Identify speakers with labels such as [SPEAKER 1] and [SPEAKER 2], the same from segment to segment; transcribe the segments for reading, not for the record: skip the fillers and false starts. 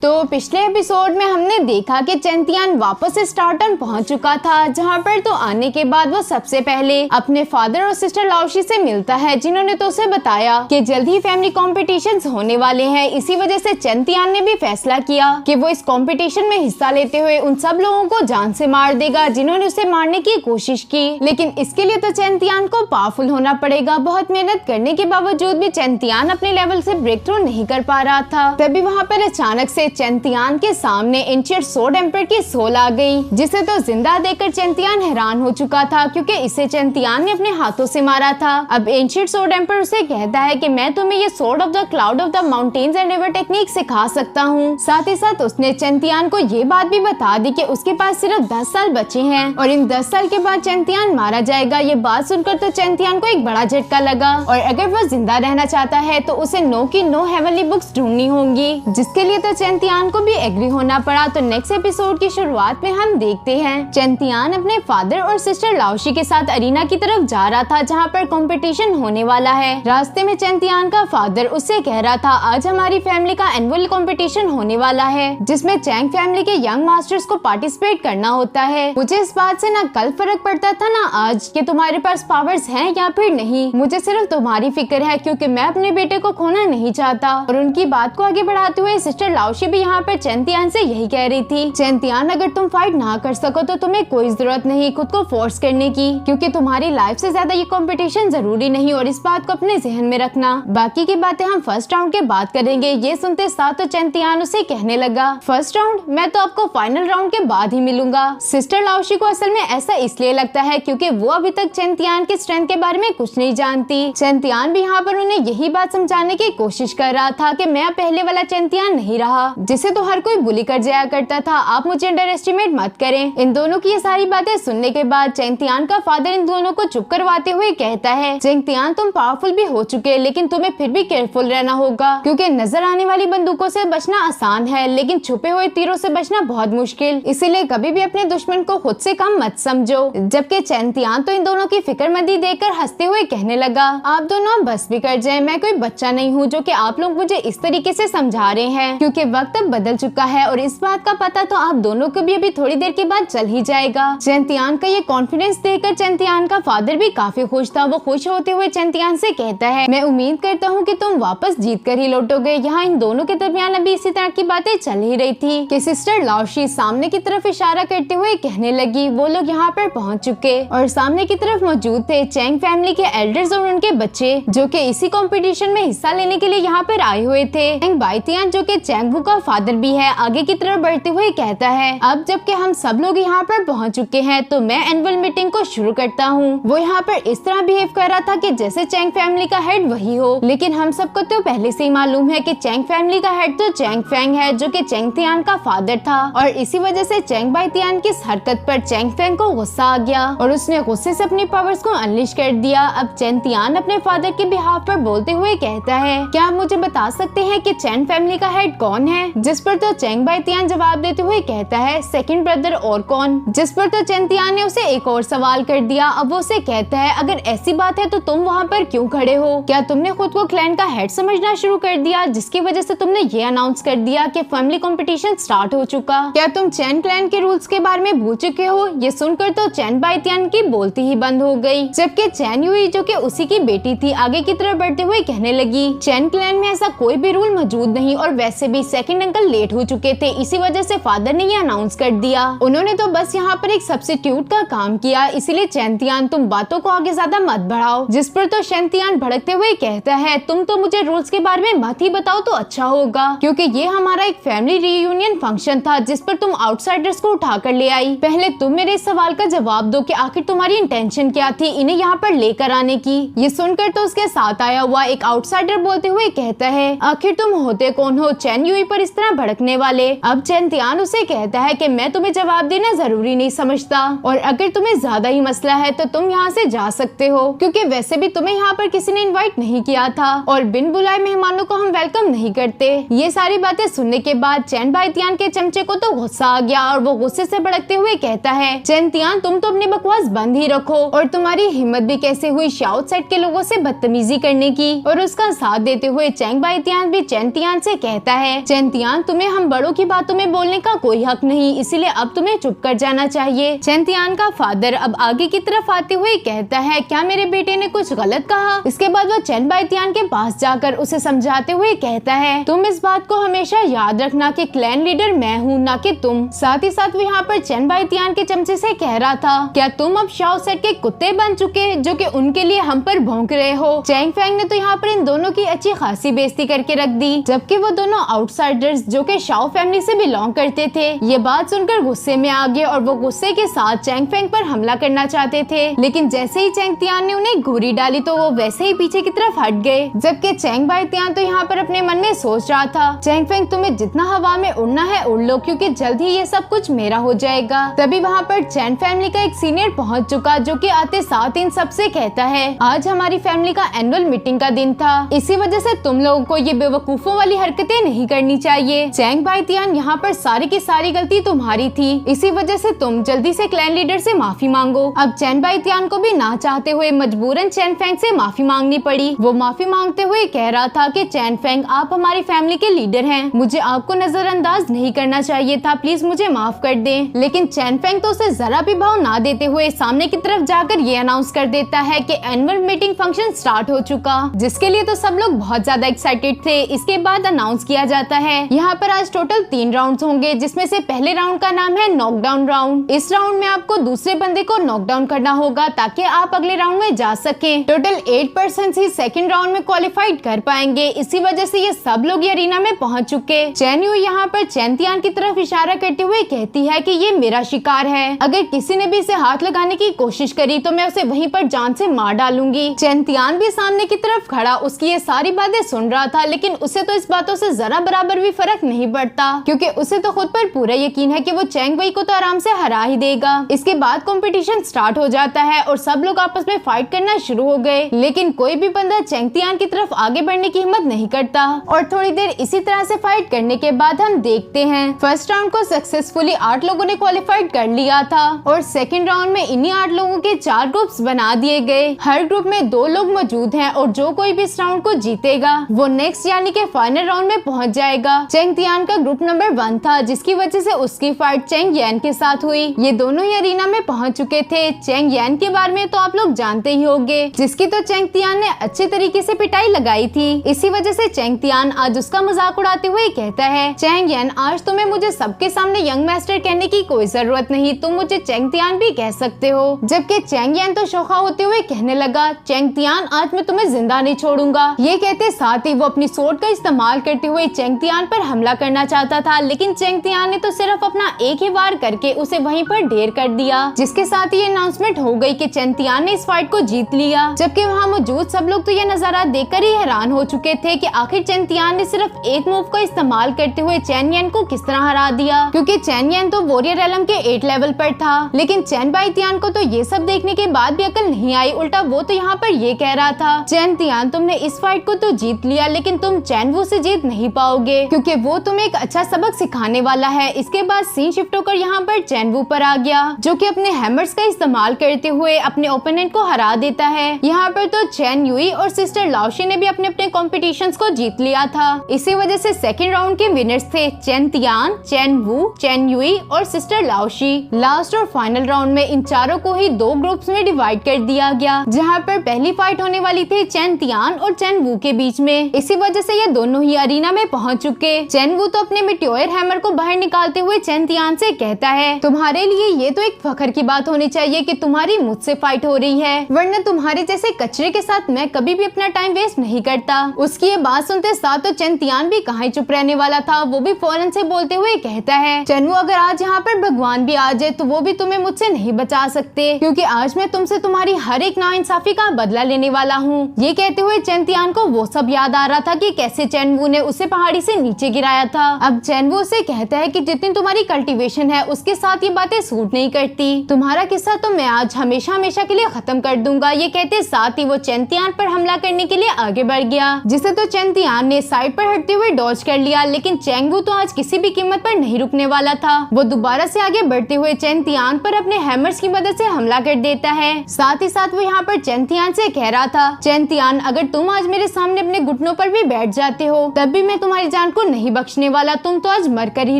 [SPEAKER 1] तो पिछले एपिसोड में हमने देखा कि चैंतियान वापस स्टार्टन पहुंच चुका था, जहां पर तो आने के बाद वो सबसे पहले अपने फादर और सिस्टर लाओशी से मिलता है, जिन्होंने तो उसे बताया कि जल्द ही फैमिली कॉम्पिटिशन्स होने वाले हैं। इसी वजह से चैंतियान ने भी फैसला किया कि वो इस कॉम्पिटिशन में हिस्सा लेते हुए उन सब लोगों को जान से मार देगा जिन्होंने उसे मारने की कोशिश की। लेकिन इसके लिए तो चैंतियान को पावरफुल होना पड़ेगा। बहुत मेहनत करने के बावजूद भी चैंतियान अपने लेवल से ब्रेक थ्रू नहीं कर पा रहा था। तभी वहाँ पर अचानक से चैंतियान के सामने एंशिएंट सोर्ड एम्पर की सोल आ गई, जिसे तो जिंदा देखकर चैंतियान हैरान हो चुका था, क्योंकि इसे चैंतियान ने अपने हाथों से मारा था। अब एंशिएंट सोर्ड एम्पर उसे कहता है कि मैं तुम्हें ये sword of the cloud of the mountains and river technique सिखा सकता हूँ। साथ ही साथ उसने चैंतियान को ये बात भी बता दी कि उसके पास सिर्फ 10 साल बचे हैं और इन 10 साल के बाद चैंतियान मारा जाएगा। ये बात सुनकर तो चैंतियान को एक बड़ा झटका लगा और अगर वो जिंदा रहना चाहता है तो उसे नो की नो हेवनली बुक्स ढूंढनी होंगी, जिसके लिए तो चैंतियान को भी एग्री होना पड़ा। तो नेक्स्ट एपिसोड की शुरुआत में हम देखते हैं चैंतियान अपने फादर और सिस्टर लाओशी के साथ अरीना की तरफ जा रहा था, जहाँ पर कंपटीशन होने वाला है। रास्ते में चैंतियान का फादर उससे कह रहा था आज हमारी फैमिली का एनुअल कंपटीशन होने वाला है, जिसमें चैंग फैमिली के यंग मास्टर्स को पार्टिसिपेट करना होता है। मुझे इस बात से ना कल फर्क पड़ता था ना आज कि तुम्हारे पास पावर्स हैं या फिर नहीं। मुझे सिर्फ तुम्हारी फिक्र है, क्योंकि मैं अपने बेटे को खोना नहीं चाहता। और उनकी बात को आगे बढ़ाते हुए सिस्टर लाओशी भी यहाँ पर चैंतियान से यही कह रही थी, चैंतियान अगर तुम फाइट ना कर सको तो तुम्हें कोई जरूरत नहीं खुद को फोर्स करने की, क्योंकि तुम्हारी लाइफ से ज्यादा ये कंपटीशन जरूरी नहीं, और इस बात को अपने जहन में रखना। बाकी की बातें हम फर्स्ट राउंड के बाद करेंगे। ये सुनते साथ तो चैंतियान उसे कहने लगा, फर्स्ट राउंड? मैं तो आपको फाइनल राउंड के बाद ही मिलूंगा। सिस्टर लाओशी को असल में ऐसा इसलिए लगता है क्योंकि वो अभी तक चैंतियान की स्ट्रेंथ के बारे में कुछ नहीं जानती। चैंतियान भी यहाँ पर उन्हें यही बात समझाने की कोशिश कर रहा था कि मैं पहले वाला चैंतियान नहीं रहा, जिसे तो हर कोई बुली कर जाया करता था। आप मुझे अंडर एस्टिमेट मत करें। इन दोनों की ये सारी बातें सुनने के बाद चैंतियान का फादर इन दोनों को चुप करवाते हुए कहता है, चैंतियान तुम पावरफुल भी हो चुके, लेकिन तुम्हें फिर भी केयरफुल रहना होगा, क्योंकि नजर आने वाली बंदूकों से बचना आसान है, लेकिन छुपे हुए तीरों से बचना बहुत मुश्किल। इसीलिए कभी भी अपने दुश्मन को खुद से कम मत समझो। जबकि चैंतियान तो इन दोनों की फिक्रमंदी देखकर हंसते हुए कहने लगा, आप दोनों बस भी कर जाए, मैं कोई बच्चा नहीं हूँ जो कि आप लोग मुझे इस तरीके से समझा रहे हैं, क्योंकि वक्त अब बदल चुका है और इस बात का पता तो आप दोनों को भी अभी थोड़ी देर के बाद चल ही जाएगा। चैंतियान का ये कॉन्फिडेंस देखकर चैंतियान का फादर भी काफी खुश था। वो खुश होते हुए चैंतियान से कहता है, मैं उम्मीद करता हूँ कि तुम वापस जीत कर ही लौटोगे। यहाँ इन दोनों के दरमियान अभी इसी तरह की बातें चल ही रही थी कि सिस्टर लाओशी सामने की तरफ इशारा करते हुए कहने लगी। वो लोग यहाँ पर पहुँच चुके और सामने की तरफ मौजूद थे चैंग फैमिली के एल्डर्स और उनके बच्चे, जो कि इसी कंपटीशन में हिस्सा लेने के लिए यहाँ पर आए हुए थे। चैंग बाइतियान जो कि चैंग वू का फादर भी है, आगे की तरफ बढ़ते हुए कहता है, अब जबकि हम सब लोग यहाँ पर पहुँच चुके हैं तो मैं एनुअल मीटिंग को शुरू करता हूँ। वो यहाँ पर इस तरह बिहेव कर रहा था कि जैसे चैंग फैमिली का हेड वही हो, लेकिन हम सबको तो पहले से ही मालूम है कि चैंग फैमिली का हेड तो चैंग फेंग है, जो कि चैंगतियान का फादर था। और इसी वजह से चैंग बाइतियान की इस हरकत पर चैंग फेंग को गुस्सा आ गया और उसने गुस्से से अपनी पावर्स को अनलिश कर दिया। अब चैंगतियान अपने फादर के बिहाफ पर बोलते हुए कहता है, क्या आप मुझे बता सकते हैं कि चैंग फैमिली का हेड कौन है? जिस पर तो चैंग बाइतियान जवाब देते हुए कहता है, सेकंड ब्रदर और कौन? जिस पर तो चैंगतियान ने उसे एक और सवाल कर दिया। अब वो उसे कहता है, अगर ऐसी बात है तो तुम वहाँ पर क्यों खड़े हो? क्या तुमने खुद को क्लैन का हेड समझना शुरू कर दिया, जिसकी वजह से तुमने ये अनाउंस कर दिया कि फैमिली कंपटीशन स्टार्ट हो चुका? क्या तुम चैन क्लैन के रूल्स के बारे में भूल चुके हो? ये सुनकर तो चैन बाइतियान की बोलती ही बंद हो गई, जबकि चैन यूई जो कि उसी की बेटी थी आगे की तरफ बढ़ते हुए कहने लगी, चैन क्लैन में ऐसा कोई भी रूल मौजूद नहीं और वैसे भी सेकंड अंकल लेट हो चुके थे, इसी वजह से फादर ने ये अनाउंस कर दिया। उन्होंने तो बस यहाँ पर एक सब्स्टिट्यूट का काम किया, इसीलिए चैंतियान तुम बातों को आगे ज्यादा मत बढ़ाओ। जिस पर तो चैंतियान भड़कते हुए कहता है, तुम तो मुझे रूल्स के बारे में मत ही बताओ तो अच्छा होगा, क्योंकि ये हमारा एक फैमिली रीयूनियन फंक्शन था जिस पर तुम आउटसाइडर्स को उठा कर ले आई। पहले तुम मेरे इस सवाल का जवाब दो कि आखिर तुम्हारी इंटेंशन क्या थी इन्हें यहाँ पर लेकर आने की। ये सुनकर तो उसके साथ आया हुआ एक आउटसाइडर बोलते हुए कहता है, आखिर तुम होते कौन हो चैन यूई पर इस तरह भड़कने वाले? अब चैंतियान उसे कहता है कि मैं तुम्हें जवाब देना जरूरी नहीं समझता और अगर तुम्हें ज्यादा ही मसला है तो तुम यहाँ से जा सकते हो, क्योंकि वैसे भी तुम्हें यहाँ पर किसी ने इनवाइट नहीं किया था और बिन बुलाए मेहमानों को हम वेलकम नहीं करते। ये सारी बातें सुनने के बाद चैन बाइतियान के चमचे को तो गुस्सा आ गया और वो गुस्से से भड़कते हुए कहता है, चैंतियान तुम तो अपनी बकवास बंद ही रखो और तुम्हारी हिम्मत भी कैसे हुई शाउट साइड के लोगों से बदतमीजी करने की? और उसका साथ देते हुए चैंग बाइतियान भी चैंतियान से कहता है, चैंतियान चैंतियान, तुम्हें हम बड़ों की बातों में बोलने का कोई हक नहीं, इसीलिए अब तुम्हें चुप कर जाना चाहिए। चैंतियान का फादर अब आगे की तरफ आते हुए कहता है, क्या मेरे बेटे ने कुछ गलत कहा? इसके बाद वो चैन बाइतियान के पास जाकर उसे समझाते हुए कहता है, तुम इस बात को हमेशा याद रखना कि क्लैन लीडर मैं हूँ, ना कि तुम। साथ ही साथ वो यहाँ पर चैन बाइतियान के चमचे से कह रहा था, क्या तुम अब शाओ सेट के कुत्ते बन चुके जो कि उनके लिए हम पर भौंक रहे हो? चैंग फेंग ने तो यहाँ पर इन दोनों की अच्छी खासी बेइज्जती करके रख दी, जबकि वो दोनों आउटसाइडर्स जो कि शाओ फैमिली से बिलोंग करते थे, ये बात सुनकर गुस्से में आ गए और वो गुस्से के साथ चैंग फेंग पर हमला करना चाहते थे। लेकिन जैसे ही चैंग तियान ने उन्हें घूरी डाली तो वो वैसे ही पीछे की तरफ हट गए, जबकि चैंग बाइतियान तो यहाँ पर अपने मन में सोच रहा था, चैंग फेंग तुम्हें जितना हवा में उड़ना है उड़ लो, क्योंकि जल्द ही ये सब कुछ मेरा हो जाएगा। तभी वहाँ पर चैन फैमिली का एक सीनियर पहुँच चुका, जो कि आते साथ इन सबसे कहता है, आज हमारी फैमिली का एनुअल मीटिंग का दिन था, इसी वजह से तुम लोगों को ये बेवकूफों वाली हरकतें नहीं करनी चाहिए। चैंग बाइतियान, यहाँ पर सारी की सारी गलती तुम्हारी थी, इसी वजह से तुम जल्दी से क्लैन लीडर से माफी मांगो। अब चैन बाइतियान को भी ना चाहते हुए मजबूरन चैन फेंग से माफी मांगनी पड़ी। वो माफी मांगते हुए कह रहा था कि चैन फेंग, आप हमारी फैमिली के लीडर हैं, मुझे आपको नजरअंदाज नहीं करना चाहिए था, प्लीज मुझे माफ कर दें। लेकिन चैन फेंग तो उसे जरा भी भाव ना देते हुए सामने की तरफ जाकर ये अनाउंस कर देता है कि एनुअल मीटिंग फंक्शन स्टार्ट हो चुका, जिसके लिए तो सब लोग बहुत ज्यादा एक्साइटेड थे। इसके बाद अनाउंस किया जाता है, यहाँ पर आज टोटल 3 राउंड्स होंगे, जिसमें से पहले राउंड का नाम है नॉकडाउन राउंड। इस राउंड में आपको दूसरे बंदे को नॉकडाउन करना होगा ताकि आप अगले राउंड में जा सकें। टोटल 8% ही सेकंड राउंड में क्वालिफाइड कर पाएंगे, इसी वजह से ये सब लोग अरीना में पहुंच चुके। चैन यू यहाँ पर चैंतियान की तरफ इशारा करते हुए कहती है कि ये मेरा शिकार है, अगर किसी ने भी इसे हाथ लगाने की कोशिश करी तो मैं उसे वहीं पर जान से मार डालूंगी। चैंतियान भी सामने की तरफ खड़ा उसकी ये सारी बातें सुन रहा था, लेकिन उसे तो इस बातों से जरा बराबर भी फर्क नहीं पड़ता, क्योंकि उसे तो खुद पर पूरा यकीन है कि वो चैंग वई को तो आराम से हरा ही देगा। इसके बाद कंपटीशन स्टार्ट हो जाता है और सब लोग आपस में फाइट करना शुरू हो गए, लेकिन कोई भी बंदा चैंगतियान की तरफ आगे बढ़ने की हिम्मत नहीं करता। और थोड़ी देर इसी तरह से फाइट करने के बाद हम देखते हैं फर्स्ट राउंड को सक्सेसफुली 8 लोगों ने क्वालिफाइड कर लिया था और सेकंड राउंड में इन्हीं 8 लोगों के 4 ग्रुप्स बना दिए गए। हर ग्रुप में 2 लोग मौजूद हैं और जो कोई भी इस राउंड को जीतेगा वो नेक्स्ट यानी के फाइनल राउंड में पहुंच जाएगा। चैंगतियान का ग्रुप नंबर 1 था, जिसकी वजह से उसकी फाइट चैंग यान के साथ हुई। ये दोनों ही अरीना में पहुंच चुके थे। चैंग यान के बारे में तो आप लोग जानते ही होंगे, जिसकी तो चैंगतियान ने अच्छे तरीके से पिटाई लगाई थी। इसी वजह से चैंगतियान आज उसका मजाक उड़ाते हुए कहता है, चैंग यान, आज तुम्हें मुझे सबके सामने यंग मास्टर कहने की कोई जरूरत नहीं, तुम मुझे चैंगतियान भी कह सकते हो। जबकि चैंग यान तो शोखा होते हुए कहने लगा, चैंगतियान, आज मैं तुम्हें जिंदा नहीं छोड़ूंगा। ये कहते साथ ही वो अपनी सोट का इस्तेमाल करते हुए चैंगतियान पर हमला करना चाहता था, लेकिन चैंगतियान ने तो सिर्फ अपना एक ही वार करके उसे वहीं पर ढेर कर दिया, जिसके साथ ये अनाउंसमेंट हो गई कि चैंगतियान ने इस फाइट को जीत लिया। जबकि वहाँ मौजूद सब लोग तो ये नजारा देखकर ही हैरान हो चुके थे कि आखिर चैंगतियान ने सिर्फ एक मूव का इस्तेमाल करते हुए चैन यान को किस तरह हरा दिया, क्योंकि चैन यान तो वॉरियर एलम के 8 लेवल पर था। लेकिन चैन बाइतियान को तो ये सब देखने के बाद भी अकल नहीं आई, उल्टा वो तो यहाँ पर ये कह रहा था, चैंगतियान, तुमने इस फाइट को तो जीत लिया, लेकिन तुम चैनवू से जीत नहीं पाओगे, क्योंकि वो तुम्हें एक अच्छा सबक सिखाने वाला है। इसके बाद सीन शिफ्ट होकर यहाँ पर चैनवू पर आ गया, जो कि अपने हैमर्स का इस्तेमाल करते हुए अपने ओपोनेंट को हरा देता है। यहाँ पर तो चैन युई और सिस्टर लाओशी ने भी अपने अपने कॉम्पिटिशंस को जीत लिया था। इसी वजह से सेकंड राउंड के विनर्स थे चैंगतियान, चैनवू, चैन युई और सिस्टर लाओशी। लास्ट और फाइनल राउंड में इन चारों को ही 2 ग्रुप्स में डिवाइड कर दिया गया, जहाँ पर पहली फाइट होने वाली थी चैंगतियान और चैनवू के बीच में। इसी वजह से ये दोनों ही अरीना में पहुंच चुके। चैनवू तो अपने मिटियोर हैमर को बाहर निकालते हुए चैंगतियान से कहता है, तुम्हारे लिए ये तो एक फखर की बात होनी चाहिए कि तुम्हारी मुझसे फाइट हो रही है, वरना तुम्हारे जैसे कचरे के साथ मैं कभी भी अपना टाइम वेस्ट नहीं करता। उसकी ये बात सुनते साथ तो चैंगतियान भी कहाँ चुप रहने वाला था, वो भी फौरन से बोलते हुए कहता है, चैनवू, अगर आज यहाँ पर भगवान भी आ जाए तो वो भी तुम्हें मुझसे नहीं बचा सकते, क्योंकि आज मैं तुमसे तुम्हारी हर एक नाइंसाफी का बदला लेने वाला हूँ। ये कहते हुए चैंगतियान को वो सब याद आ रहा था कि कैसे चैनवू ने उसे पहाड़ी से नीचे गिराया था। अब चैनवू उसे कहता है कि जितनी तुम्हारी कल्टीवेशन है उसके साथ ये बातें सूट नहीं करती, तुम्हारा किस्सा तो मैं आज हमेशा हमेशा के लिए खत्म कर दूंगा। ये कहते साथ ही वो चैंगतियान पर हमला करने के लिए आगे बढ़ गया, जिसे तो चैंगतियान ने साइड पर हटते हुए डॉज कर लिया। लेकिन चैंगवू तो आज किसी भी कीमत पर नहीं रुकने वाला था। वो दोबारा से आगे बढ़ते हुए चैंगतियान पर अपने हैमर्स की मदद से हमला कर देता है। साथ ही साथ वो यहाँ पर चैंगतियान से कह रहा था, चैंगतियान, अगर तुम आज मेरे सामने अपने घुटनों पर भी बैठ जाते हो तब भी मैं तुम्हारी जान को नहीं बख्शने वाला, तुम तो आज मरकर ही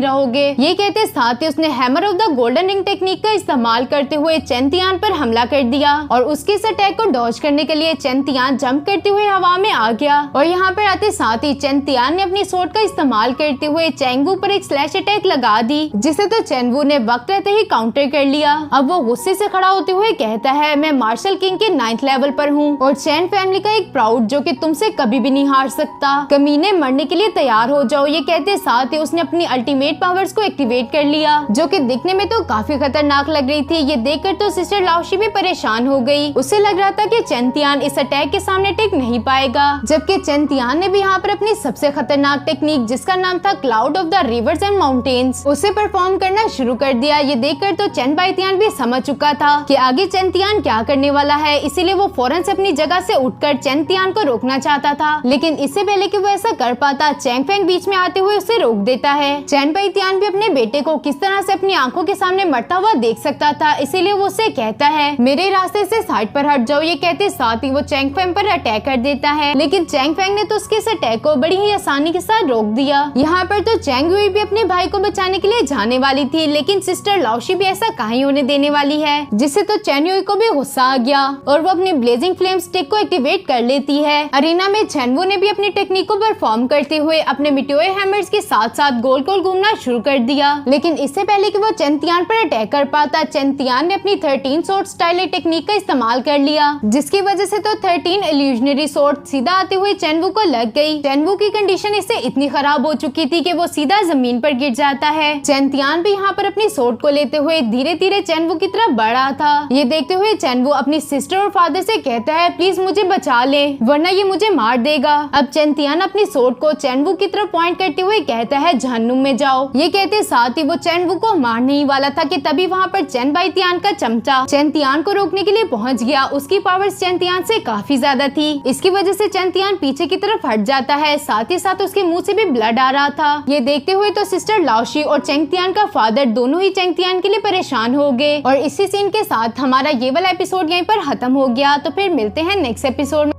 [SPEAKER 1] रहोगे। ये कहते साथ ही उसने hammer of the golden ring technique का इस्तेमाल करते हुए चेंतियान पर हमला कर दिया और उसके इस अटैक को डॉज करने के लिए चेंतियान जंप करते हुए हवा में आ गया और यहाँ पर आते साथ ही चेंतियान ने अपनी स्वॉर्ड का इस्तेमाल करते हुए चेंगवू पर एक स्लैश अटैक लगा दी, जिसे तो चेंगवू ने वक्त रहते ही काउंटर कर लिया। अब वो गुस्से से खड़ा होते हुए कहता है, मैं मार्शल किंग के 9th लेवल पर हूँ और चैन फैमिली का एक प्राउड जो कि तुमसे कभी भी नहीं हार सकता। कमीने मरने के लिए तैयार हो जाओ। ये कहते साथ ही उसने अपनी अल्टीमेट पावर्स को एक्टिवेट कर लिया, जो कि दिखने में तो काफी खतरनाक लग रही थी। ये देखकर तो सिस्टर लाओशी भी परेशान हो गई। उसे लग रहा था कि चेंतियान इस अटैक के सामने टिक नहीं पाएगा, जबकि चेंतियान ने भी यहाँ पर अपनी सबसे खतरनाक टेक्निक, जिसका नाम था cloud of the reverse and mountains, उसे परफॉर्म करना शुरू कर दिया। ये देखकर तो चेन बाइतियान भी समझ चुका था कि आगे चेंतियान क्या करने वाला है, इसीलिए वो फौरन से अपनी जगह से उठकर चेंतियान को रोकना चाहता था। लेकिन इससे पहले कि वो ऐसा कर पाता, चैंग फेंग बीच में आते हुए उसे रोक देता है। चैन बाइतियान भी अपने बेटे को किस तरह से अपनी आंखों के सामने मरता हुआ देख सकता था, इसीलिए वो उसे कहता है, मेरे रास्ते से साइड पर हट जाओ। ये कहते साथ ही वो चैंग फेंग पर अटैक कर देता है, लेकिन चैंग फेंग ने तो उसके इस अटैक को बड़ी ही आसानी के साथ रोक दिया। यहाँ पर तो चैंग यूई भी अपने भाई को बचाने के लिए जाने वाली थी, लेकिन सिस्टर लाओशी भी ऐसा कहीं होने देने वाली है, जिससे तो चैन यूई को भी गुस्सा आ गया और वो अपनी ब्लेजिंग फ्लेम स्टिक को एक्टिवेट कर लेती है। अरीना में चेनवू ने भी अपनी टेक्निक को परफॉर्म करते हुए अपने मिटोए हैमर्स के साथ साथ गोल गोल घूमना शुरू कर दिया। लेकिन इससे पहले कि वो चेंतियान पर अटैक कर पाता, चेंतियान ने अपनी 13 स्वॉर्ड स्टाइल टेक्निक का इस्तेमाल कर लिया, जिसकी वजह से तो 13 इल्यूजनरी स्वॉर्ड सीधा आते हुए चेनवू को लग गई। चेनवू की कंडीशन इससे इतनी खराब हो चुकी थी कि वो सीधा जमीन पर गिर जाता है। चेंतियान भी यहाँ पर अपनी स्वॉर्ड को लेते हुए धीरे धीरे चेनवू की तरफ बढ़ रहा था। ये देखते हुए चेनवू अपनी सिस्टर और फादर से कहता है, प्लीज मुझे बचा ले, वरना ये मुझे मार देगा। अब चेंतियान अपनी स्वॉर्ड को चेनवू की तरफ पॉइंट करते हुए कहता है, जहन्नुम में जाओ। ये कहते साथ ही वो चेनवू को मारने ही वाला था कि तभी वहाँ पर चेन बाइतियान का चमचा चेंतियान को रोकने के लिए पहुँच गया। उसकी पावर्स चेंतियान से काफी ज्यादा थी, इसकी वजह से चेंतियान पीछे की तरफ हट जाता है, साथ ही साथ उसके मुंह से भी ब्लड आ रहा था। ये देखते हुए तो सिस्टर लाओशी और चेंतियान का फादर दोनों ही चेंतियान के लिए परेशान हो गए और इसी सीन के साथ हमारा ये वाला एपिसोड यहीं पर खत्म हो गया। तो फिर मिलते हैं नेक्स्ट एपिसोड में।